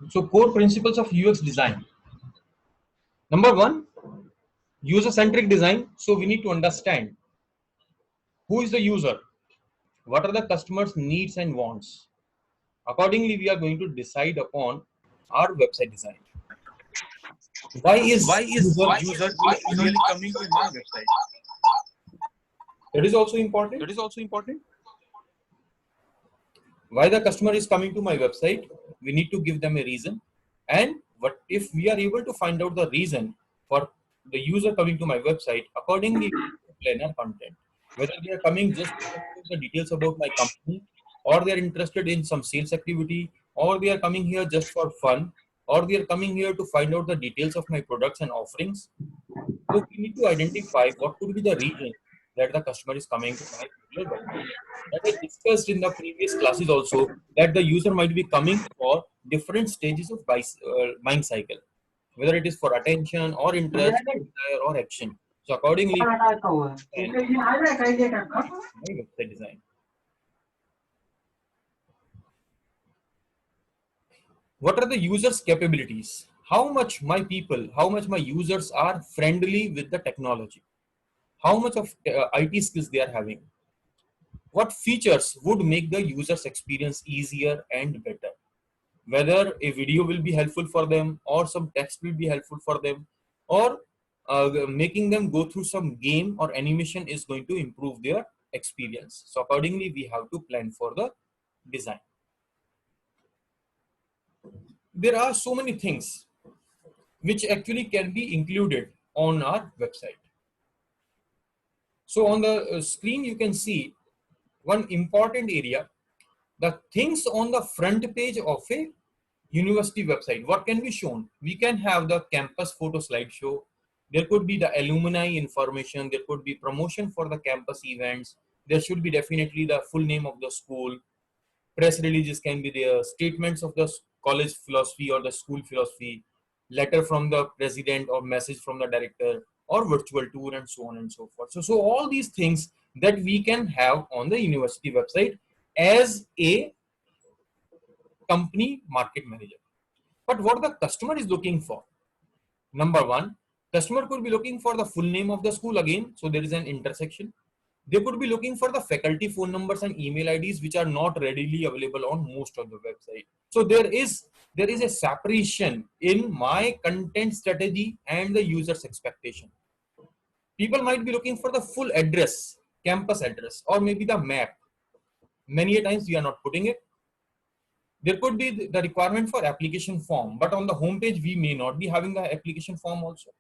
So core principles of UX design. Number one, user-centric design. So we need to understand who is the user, what are the customer's needs and wants. Accordingly, we are going to decide upon our website design. Why is user User really coming to my website? that is also important. That is also important. Why the customer is coming to my website? We need to give them a reason. And what if we are able to find out the reason for the user coming to my website? Accordingly, we plan our content. Whether they are coming just to find out the details about my company, or they are interested in some sales activity, or they are coming here just for fun, or they are coming here to find out the details of my products and offerings. So we need to identify what could be the reason that the customer is coming to my particular website. That I discussed in the previous classes also, that the user might be coming for different stages of mind cycle, whether it is for attention or interest or desire or action. So accordingly, and my website design. What are the users' capabilities? How much my people, how much my users are friendly with the technology? How much of IT skills they are having? What features would make the user's experience easier and better? Whether a video will be helpful for them, or some text will be helpful for them, or making them go through some game or animation is going to improve their experience. So accordingly, we have to plan for the design. There are so many things which actually can be included on our website. So on the screen, you can see one important area, the things on the front page of a university website. What can be shown? We can have the campus photo slideshow. There could be the alumni information. There could be promotion for the campus events. There should be definitely the full name of the school. Press releases can be there. Statements of the college philosophy or the school philosophy. Letter from the president or message from the director, or virtual tour, and so on and so forth. So all these things that we can have on the university website as a company market manager. But what the customer is looking for? Number one, customer could be looking for the full name of the school again. So there is an intersection. They could be looking for the faculty phone numbers and email IDs, which are not readily available on most of the website. So there is a separation in my content strategy and the user's expectation. People might be looking for the full address, campus address, or maybe the map. Many a times we are not putting it. There could be the requirement for application form, but on the homepage we may not be having the application form also.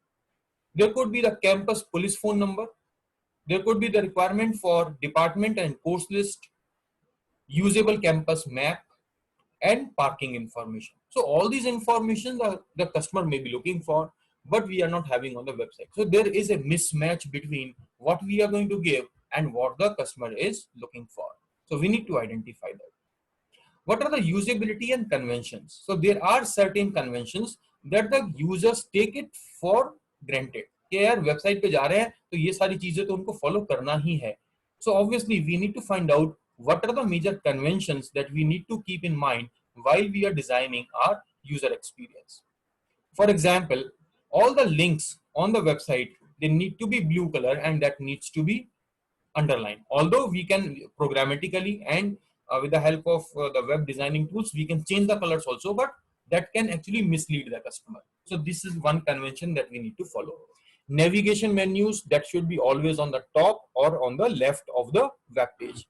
There could be the campus police phone number. There could be the requirement for department and course list, usable campus map, and parking information. So all these information the customer may be looking for, but we are not having on the website. So there is a mismatch between what we are going to give and what the customer is looking for. So we need to identify that. What are the usability and conventions? So there are certain conventions that the users take it for granted. कि यार website पे जा रहे हैं तो ये सारी चीजें तो उनको फॉलो करना ही है. So obviously we need to find out what are the major conventions that we need to keep in mind while we are designing our user experience. For example, all the links on the website, they need to be blue color, and that needs to be underlined. Although we can programmatically and with the help of the web designing tools, we can change the colors also, but that can actually mislead the customer. So this is one convention that we need to follow. Navigation menus, that should be always on the top or on the left of the web page.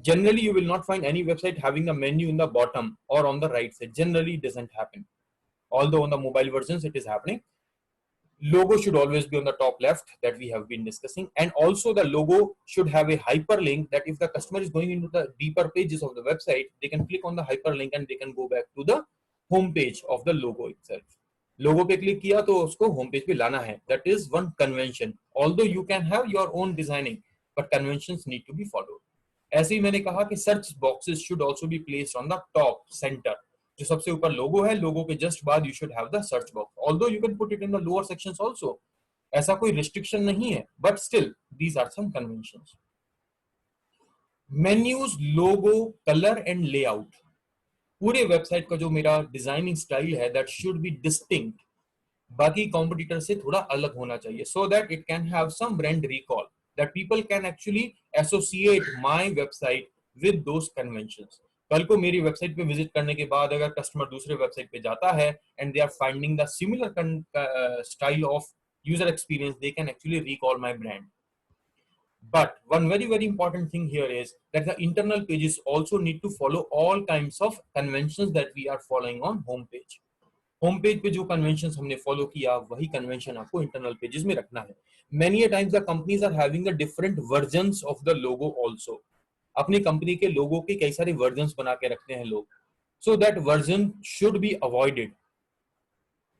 Generally, you will not find any website having a menu in the bottom or on the right side. Generally, it doesn't happen. Although on the mobile versions, it is happening. Logo should always be on the top left, that we have been discussing. And also the logo should have a hyperlink, that if the customer is going into the deeper pages of the website, they can click on the hyperlink and they can go back to the home page of the logo itself. Logo पे click किया तो उसको home page पे लाना है. That is one convention. Although you can have your own designing, but conventions need to be followed. ऐसे ही मैंने कहा कि search boxes should also be placed on the top center. जो सबसे ऊपर लोगो है, लोगो के जस्ट बाद you should have the search box. Although you can put it in the lower sections also. ऐसा कोई रिस्ट्रिक्शन नहीं है, but still these are some conventions. Menus, logo, colour and layout. पूरे वेबसाइट का जो मेरा डिजाइनिंग स्टाइल है that should be distinct, बाकी कॉम्पिटिटर से थोड़ा अलग होना चाहिए, so that it can have some brand recall, that people can actually associate my website with those conventions. कल को मेरी वेबसाइट पे विजिट करने के बाद अगर कस्टमर दूसरे वेबसाइट पे जाता है and they are finding the similar style of user experience, they can actually recall my brand. But one very important thing here is that the internal pages also need to follow all kinds of conventions that we are following on home page. Home page पे जो convention हमने follow किया वही convention आपको internal pages में रखना है। Many times the companies are having the different versions of the logo also. अपनी कंपनी के लोगो के कई सारे वर्जन्स बना के रखते हैं लोग, so that version should be avoided.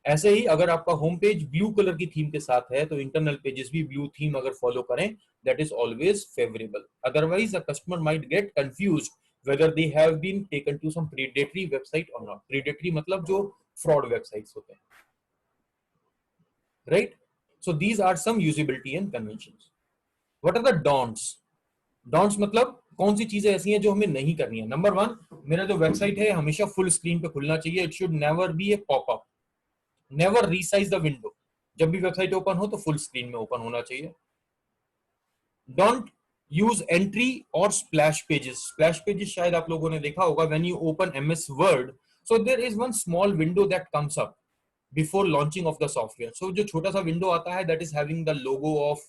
ऐसे ही अगर आपका होम पेज ब्लू कलर की थीम के साथ है तो इंटरनल पेजेस भी ब्लू थीम अगर फॉलो करें, that is always favourable. Otherwise the customer might get confused whether they have been taken to some predatory website or not. Predatory मतलब जो fraud websites होते हैं, right? So these are some usability and conventions. What are the don'ts? Don'ts मतलब कौन सी चीजें ऐसी हैं जो हमें नहीं करनी है। नंबर 1, मेरा जो वेबसाइट है हमेशा फुल स्क्रीन पे खुलना चाहिए। It should never be A popup, never resize the window. जब भी वेबसाइट ओपन हो तो फुल स्क्रीन में ओपन होना चाहिए। डोंट यूज एंट्री और स्प्लैश पेजेस। स्प्लैश पेजेस शायद आप लोगों ने देखा होगा, when you open MS Word, so there is one small window that comes up before launching of the software. So जो छोटा सा विंडो आता है that is having the logo of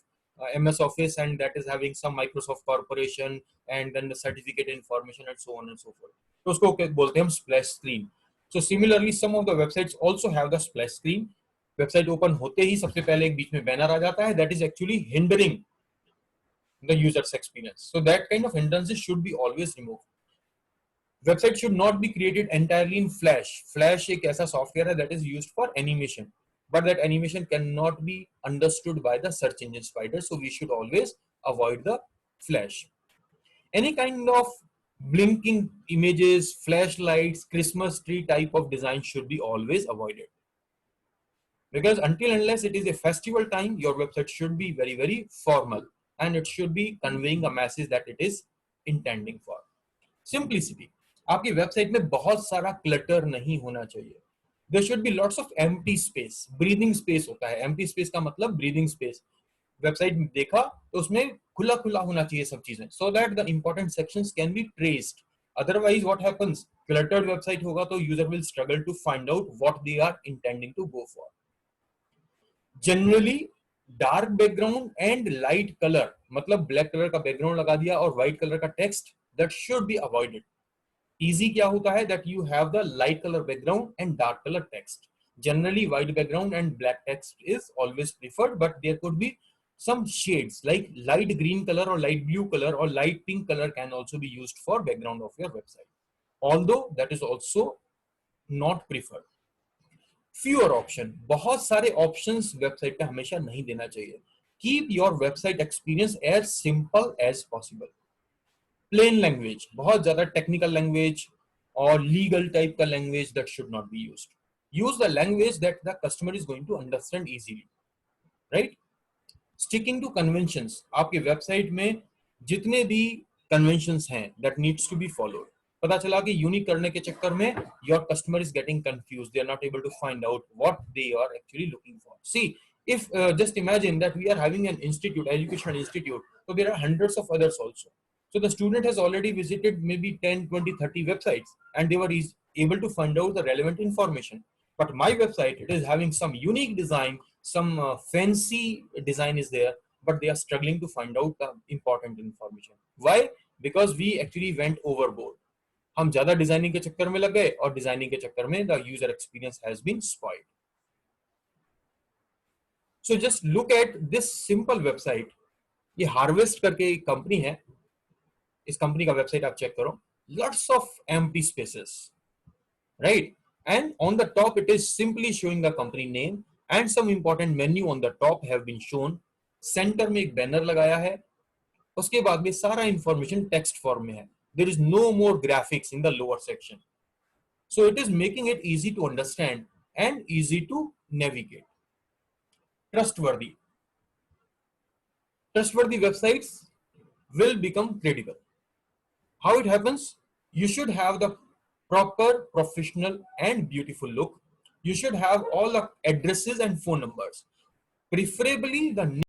MS Office and that is having some Microsoft Corporation and then the certificate information and so on and so forth. तो उसको बोलते हैं हम splash screen. So similarly some of the websites also have the splash screen. Website open होते ही सबसे पहले एक बीच में बैनर आ जाता है, that is actually hindering the user's experience. So that kind of hindrances should be always removed. Website should not be created entirely in Flash. Flash एक ऐसा software है that is used for animation, but that animation cannot be understood by the search engine spider, so we should always avoid the Flash. Any kind of blinking images, flashlights, Christmas tree type of design should be always avoided, because until unless it is a festival time, your website should be very formal and it should be conveying a message that it is intending for. Simplicity. आपकी website में बहुत सारा clutter नहीं होना चाहिए। There should be lots of empty space. Breathing space होता है। Empty space का मतलब breathing space. वेबसाइट में देखा तो उसमें खुला खुला होना चाहिए सब चीजें, so that the important sections can be traced. Otherwise what happens? Cluttered website होगा तो user will struggle to find out what they are intending to go for. Generally dark background and light colour, मतलब black colour का background लगा दिया और white colour का text, that should be avoided. Easy क्या होता है, that you have the light colour background and dark colour text. Generally white background and black text is always preferred, but there could be some shades like light green color or light blue color or light pink color can also be used for background of your website, although that is also not preferred. Fewer option, बहुत सारे options website पे हमेशा नहीं देना चाहिए। Keep your website experience as simple as possible. Plain language, बहुत ज्यादा technical language और लीगल टाइप का language that should not be used. Use the language that the customer is going to understand easily, right? Sticking to conventions, आपके website में जितने भी conventions हैं that needs to be followed. पता चला कि यूनिक करने के चक्कर में your customer is getting confuse, they are not able to find out what they are actually looking for. See, if just imagine that we are having an institute, educational institute, so there are hundreds of others also. So the student has already visited maybe 10, 20, 30 websites and they were able to find out the relevant information. But my website, it is having some unique design, some fancy design is there, but they are struggling to find out the important information. Why? Because we actually went overboard. हम ज्यादा designing के चक्कर में लग गए और designing के चक्कर में the user experience has been spoiled. So just look at this simple website. ये हार्वेस्ट करके एक कंपनी है, इस कंपनी का वेबसाइट आप चेक करो, lots of empty spaces, right? And on the top it is simply showing the company name and some important menu on the top have been shown. Centre में एक banner लगाया है, उसके बाद में सारा इंफॉर्मेशन टेक्स्ट फॉर्म में है। There is no more graphics in the lower section, so it is making it easy to understand and easy to navigate. Trustworthy websites will become critical. How it happens? You should have the proper, professional, and beautiful look. You should have all the addresses and phone numbers, preferably the